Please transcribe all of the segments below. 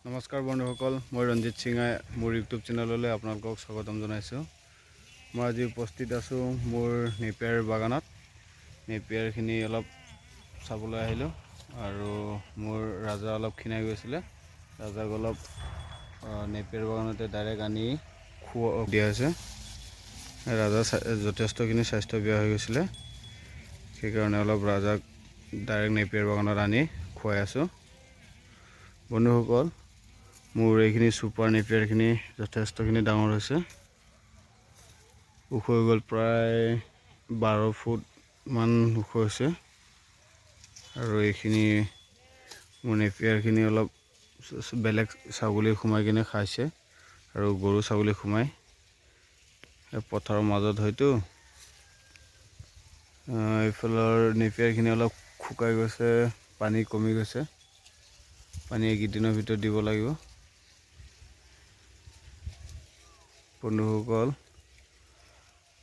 নমস্কাৰ বন্ধুসকল, মই ৰঞ্জিত সিঙাই মোৰ ইউটিউব চেনেললৈ আপোনালোকক স্বাগতম জনাইছোঁ। মই আজি উপস্থিত আছোঁ মোৰ নেপিয়াৰ বাগানত। নেপিয়াৰখিনি অলপ চাবলৈ আহিলোঁ আৰু মোৰ ৰাজা অলপ ক্ষীণাই গৈছিলে। ৰাজাক অলপ নেপিয়াৰ বাগানতে ডাইৰেক্ট আনি খোৱা দিয়া হৈছে। ৰাজা যথেষ্টখিনি স্বাস্থ্য বেয়া হৈ গৈছিলে, সেইকাৰণে অলপ ৰাজাক ডাইৰেক্ট নেপিয়াৰ বাগানত আনি খুৱাই আছোঁ। বন্ধুসকল, মোৰ এইখিনি ছুপাৰ নেপিয়াৰখিনি যথেষ্টখিনি ডাঙৰ হৈছে, ওখ হৈ গ'ল, প্ৰায় 12 ফুট মান ওখ হৈছে। আৰু এইখিনি মোৰ নেপিয়াৰখিনি অলপ বেলেগ ছাগলী সোমাই কিনে খাইছে আৰু গৰু ছাগলী সোমাই পথাৰৰ মাজত হয়তো এইফালৰ নেপিয়াৰখিনি অলপ শুকাই গৈছে, পানী কমি গৈছে। পানী এইকেইদিনৰ ভিতৰত দিব লাগিব। বন্ধুসকল,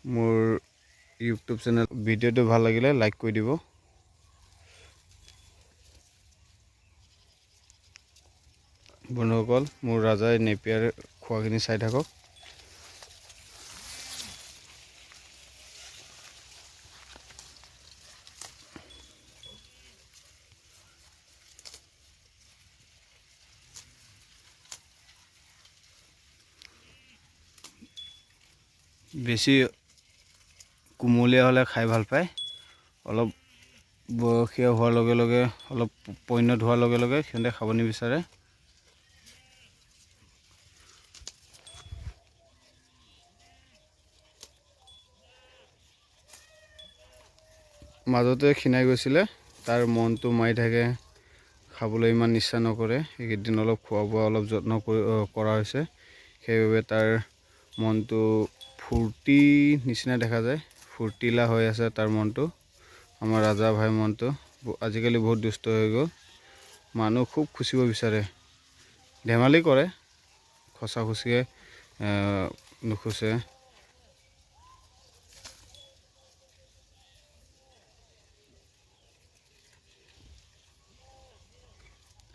মোৰ ইউটিউব চেনেল ভিডিঅ'টো ভাল লাগিলে লাইক কৰি দিব। বন্ধুসকল, মোৰ ৰাজাই নেপিয়াৰ খোৱাখিনি চাই থাকক। বেছি কোমলীয়া হ'লে খাই ভাল পায়, অলপ বয়সীয়া হোৱাৰ লগে লগে, অলপ পৈণত হোৱাৰ লগে লগে সিহঁতে খাব নিবিচাৰে। মাজতে ক্ষীণাই গৈছিলে, তাৰ মনটো মাৰি থাকে, খাবলৈ ইমান ইচ্ছা নকৰে। এইকেইদিন অলপ খোৱা বোৱা অলপ যত্ন কৰা হৈছে, সেইবাবে তাৰ মনটো ফূৰ্তি নিচিনা দেখা যায়, ফূৰ্তিলা হৈ আছে তাৰ মনটো। আমাৰ ৰাজা ভাই মনটো আজিকালি বহুত দুষ্ট হৈ গ'ল, মানুহ খুব খুচিব বিচাৰে, ধেমালি কৰে, খচা খুচিয়ে নুখুচে।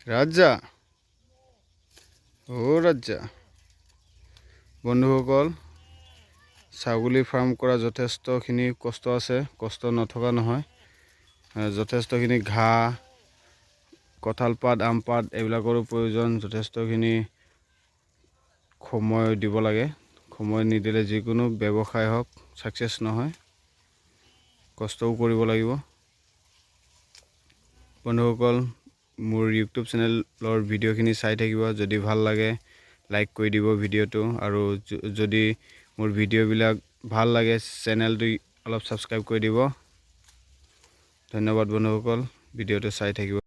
ৰাজা, ৰাজা। বন্ধুসকল, ছাগলী ফাৰ্ম কৰা যথেষ্টখিনি কষ্ট আছে, কষ্ট নথকা নহয়। যথেষ্টখিনি ঘাঁহ, কঁঠাল পাত, আম পাত এইবিলাকৰো প্ৰয়োজন। যথেষ্টখিনি সময় দিব লাগে, সময় নিদিলে যিকোনো ব্যৱসায় হওক ছাকচেছ নহয়, কষ্টও কৰিব লাগিব। বন্ধুসকল, মোৰ ইউটিউব চেনেলৰ ভিডিঅ'খিনি চাই থাকিব। যদি ভাল লাগে লাইক কৰি দিব ভিডিঅ'টো, আৰু যদি মোৰ ভিডিঅ'বিলাক ভাল লাগে চেনেলটো অলপ ছাবস্ক্ৰাইব কৰি দিব। ধন্যবাদ বন্ধুসকল, ভিডিঅ'টো চাই থাকিব।